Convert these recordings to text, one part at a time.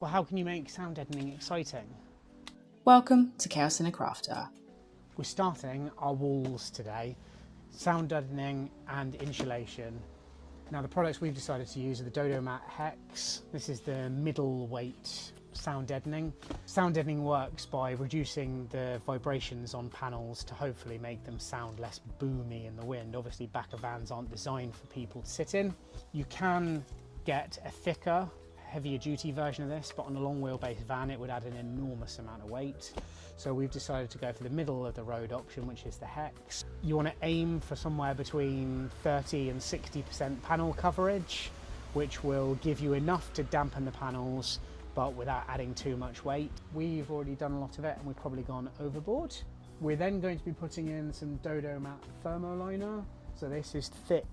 Well, how can you make sound deadening exciting? Welcome to Chaos in a Crafter. We're starting our walls today, sound deadening and insulation. Now the products we've decided to use are the Dodo Mat Hex. This is the middle weight sound deadening. Sound deadening works by reducing the vibrations on panels to hopefully make them sound less boomy in the wind. Obviously back of vans aren't designed for people to sit in. You can get a thicker, heavier duty version of this, but on a long wheelbase van it would add an enormous amount of weight. So we've decided to go for the middle of the road option, which is the Hex. You want to aim for somewhere between 30 and 60% panel coverage, which will give you enough to dampen the panels but without adding too much weight. We've already done a lot of it and we've probably gone overboard. We're then going to be putting in some Dodo Mat Thermoliner. So this is thick,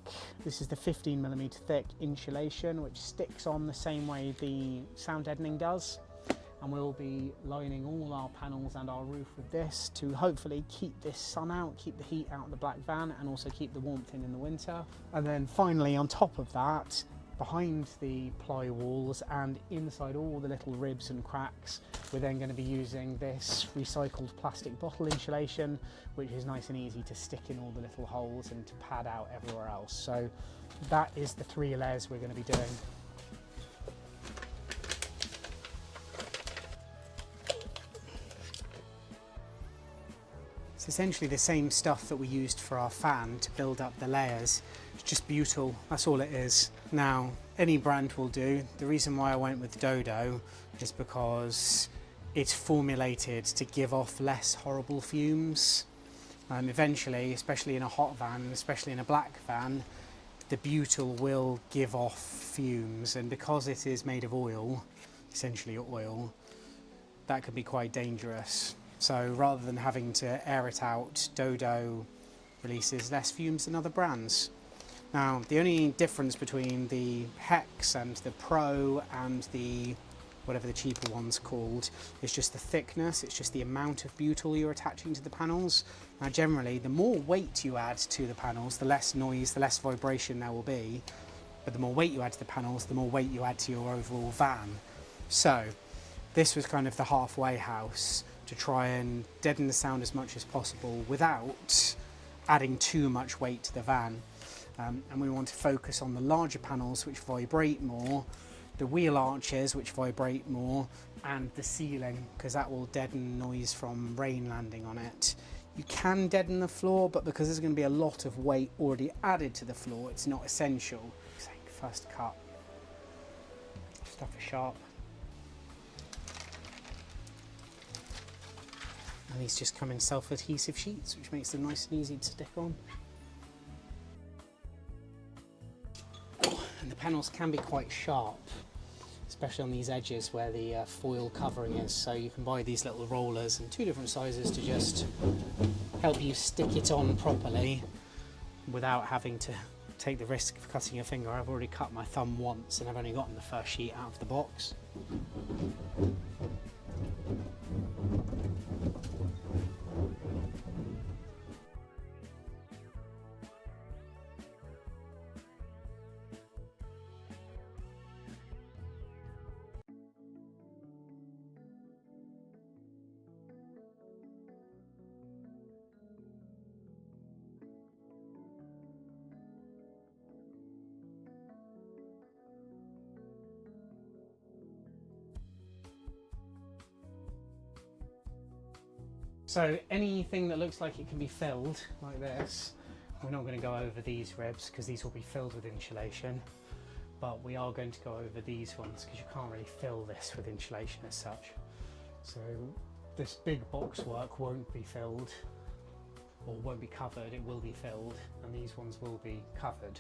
this is the 15mm thick insulation which sticks on the same way the sound deadening does, and we'll be lining all our panels and our roof with this to hopefully keep this sun out, keep the heat out of the black van, and also keep the warmth in the winter. And then finally on top of that, behind the ply walls and inside all the little ribs and cracks, we're then going to be using this recycled plastic bottle insulation, which is nice and easy to stick in all the little holes and to pad out everywhere else. So that is the 3 layers we're going to be doing. It's essentially the same stuff that we used for our fan to build up the layers. It's just butyl, that's all it is. Now, any brand will do. The reason why I went with Dodo is because it's formulated to give off less horrible fumes. Eventually, especially in a hot van, especially in a black van, the butyl will give off fumes, and because it is made of oil, essentially oil, that can be quite dangerous. So rather than having to air it out, Dodo releases less fumes than other brands. Now, the only difference between the Hex and the Pro and the whatever the cheaper one's called is just the thickness. It's just the amount of butyl you're attaching to the panels. Now generally, the more weight you add to the panels, the less noise, the less vibration there will be, but the more weight you add to the panels, the more weight you add to your overall van. So this was kind of the halfway house to try and deaden the sound as much as possible without adding too much weight to the van. And we want to focus on the larger panels which vibrate more, the wheel arches which vibrate more, and the ceiling, because that will deaden noise from rain landing on it. You can deaden the floor, but because there's going to be a lot of weight already added to the floor, it's not essential. First cut, stuff is sharp. And these just come in self-adhesive sheets, which makes them nice and easy to stick on. And the panels can be quite sharp, especially on these edges where the foil covering is. So you can buy these little rollers in 2 different sizes to just help you stick it on properly without having to take the risk of cutting your finger. I've already cut my thumb once and I've only gotten the first sheet out of the box. So anything that looks like it can be filled, like this, we're not going to go over these ribs because these will be filled with insulation, but we are going to go over these ones because you can't really fill this with insulation as such. So this big box work won't be filled, or won't be covered, it will be filled, and these ones will be covered.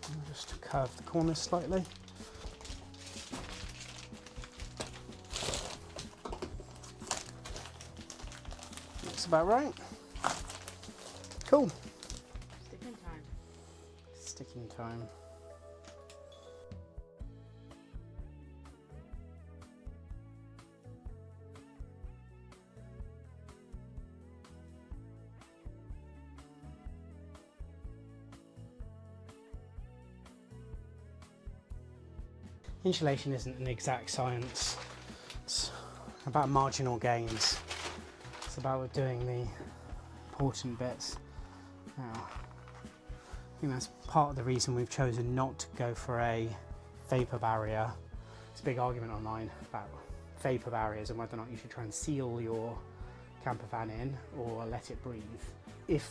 I'll just curve the corners slightly. About right. Cool. Sticking time. Sticking time. Insulation isn't an exact science. It's about marginal gains. It's about doing the important bits. Now, I think that's part of the reason we've chosen not to go for a vapour barrier. There's a big argument online about vapour barriers and whether or not you should try and seal your camper van in or let it breathe. If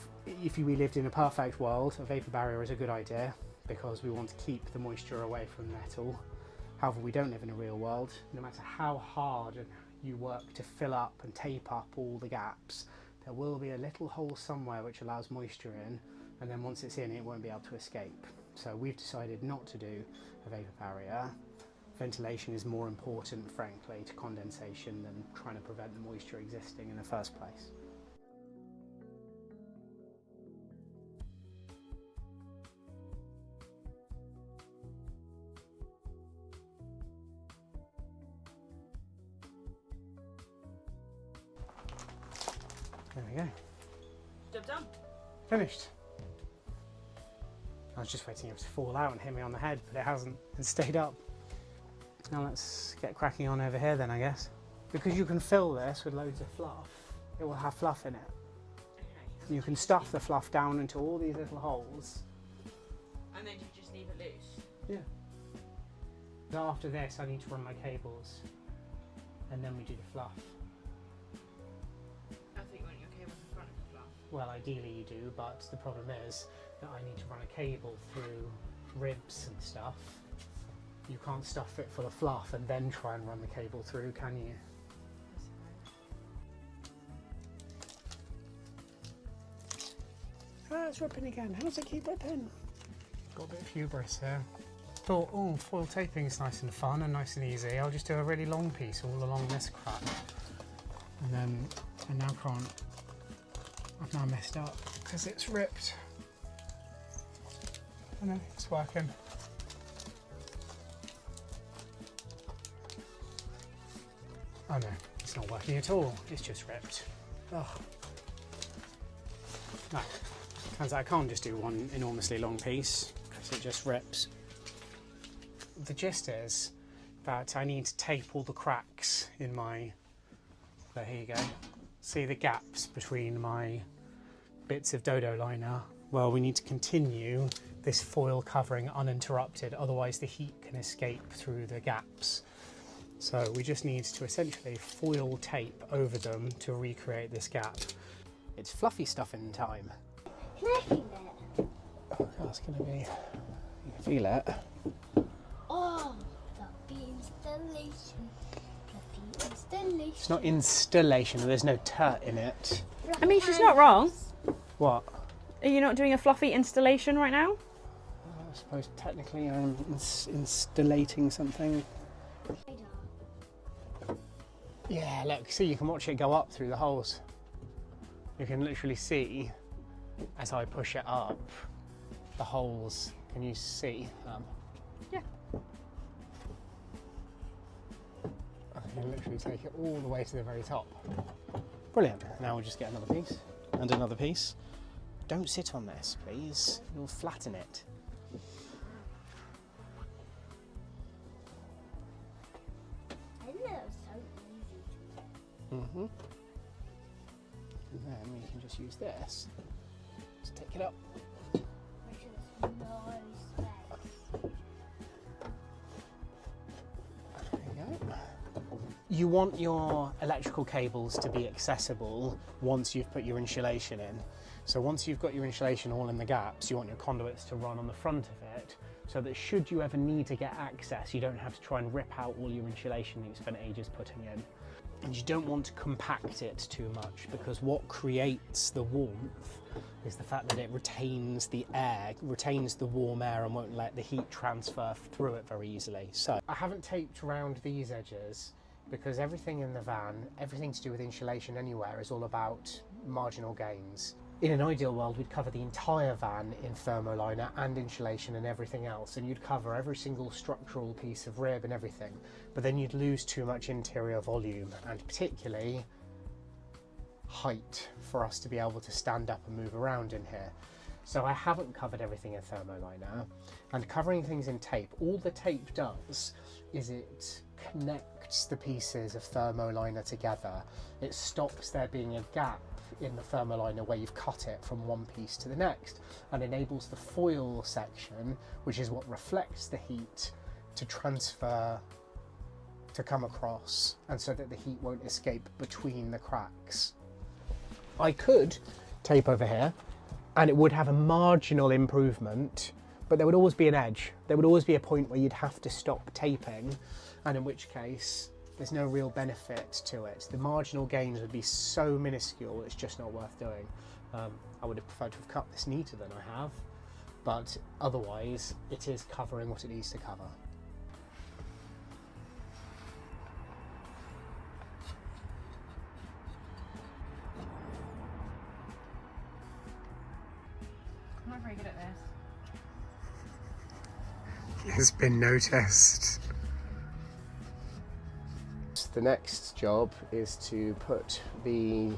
we lived in a perfect world, a vapour barrier is a good idea because we want to keep the moisture away from metal. However, we don't live in a real world. No matter how hard you work to fill up and tape up all the gaps, there will be a little hole somewhere which allows moisture in, and then once it's in, it won't be able to escape. So we've decided not to do a vapour barrier. Ventilation is more important, frankly, to condensation than trying to prevent the moisture existing in the first place. There we go. Job done. Finished. I was just waiting for it to fall out and hit me on the head, but it hasn't. It stayed up. Now let's get cracking on over here then, I guess. Because you can fill this with loads of fluff, it will have fluff in it. Okay. You can stuff the fluff down into all these little holes. And then you just leave it loose? Yeah. So after this, I need to run my cables, and then we do the fluff. I think you want your cables in front of the fluff. Well, ideally you do, but the problem is that I need to run a cable through ribs and stuff. You can't stuff it full of fluff and then try and run the cable through, can you? Ah, it's ripping again. How does it keep ripping? Got a bit of hubris here. Thought, oh, foil taping's nice and fun and nice and easy. I'll just do a really long piece all along this crap. And then I now can't. I've now messed up because it's ripped. I know, it's working. Oh no, it's not working at all. It's just ripped. Oh. No, turns out I can't just do one enormously long piece because it just rips. The gist is that I need to tape all the cracks in my, there, here you go. See the gaps between my bits of Thermoliner? Well, we need to continue this foil covering uninterrupted, otherwise the heat can escape through the gaps. So we just need to essentially foil tape over them to recreate this gap. It's fluffy stuffing time. Can I feel it? Oh, that's going to be, you can feel it. Oh, fluffy installation. Fluffy installation. It's not installation, there's no turt in it. I mean, she's not wrong. What? Are you not doing a fluffy installation right now? I suppose technically I'm installating something. Yeah, look, see, you can watch it go up through the holes. You can literally see, as I push it up, the holes. Can you see? Yeah. I can literally take it all the way to the very top. Brilliant. Now we'll just get another piece and another piece. Don't sit on this, please. You'll flatten it. I know, so easy to Mm-hmm. And then we can just use this to take it up. which is no space. There you go. You want your electrical cables to be accessible once you've put your insulation in. So once you've got your insulation all in the gaps, you want your conduits to run on the front of it, so that should you ever need to get access, you don't have to try and rip out all your insulation that you spent ages putting in. And you don't want to compact it too much, because what creates the warmth is the fact that it retains the air, retains the warm air, and won't let the heat transfer through it very easily. So I haven't taped around these edges because everything in the van, everything to do with insulation anywhere, is all about marginal gains. In an ideal world, we'd cover the entire van in Thermoliner and insulation and everything else, and you'd cover every single structural piece of rib and everything, but then you'd lose too much interior volume, and particularly height, for us to be able to stand up and move around in here. So I haven't covered everything in Thermoliner, and covering things in tape, all the tape does is it connects the pieces of Thermoliner together. It stops there being a gap in the Thermoliner where you've cut it from one piece to the next, and enables the foil section, which is what reflects the heat, to transfer, to come across, and so that the heat won't escape between the cracks. I could tape over here and it would have a marginal improvement, but there would always be an edge. There would always be a point where you'd have to stop taping, and in which case there's no real benefit to it. The marginal gains would be so minuscule, it's just not worth doing. I would have preferred to have cut this neater than I have, but otherwise it is covering what it needs to cover. I'm not very good at this. It's been noticed. The next job is to put the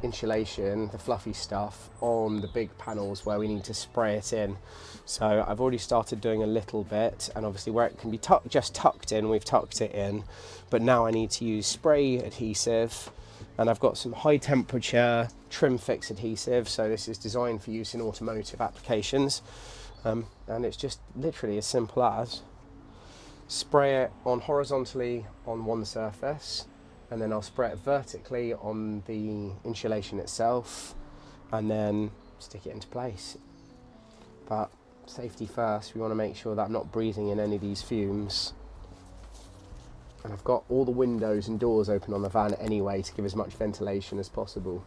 insulation, the fluffy stuff, on the big panels where we need to spray it in. So I've already started doing a little bit, and obviously where it can be just tucked in, we've tucked it in, but now I need to use spray adhesive, and I've got some high temperature trim fix adhesive. So this is designed for use in automotive applications, and it's just literally as simple as spray it on horizontally on one surface, and then I'll spray it vertically on the insulation itself, and then stick it into place. But safety first, we want to make sure that I'm not breathing in any of these fumes. And I've got all the windows and doors open on the van anyway to give as much ventilation as possible.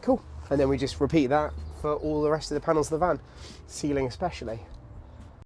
Cool, and then we just repeat that for all the rest of the panels of the van, ceiling especially.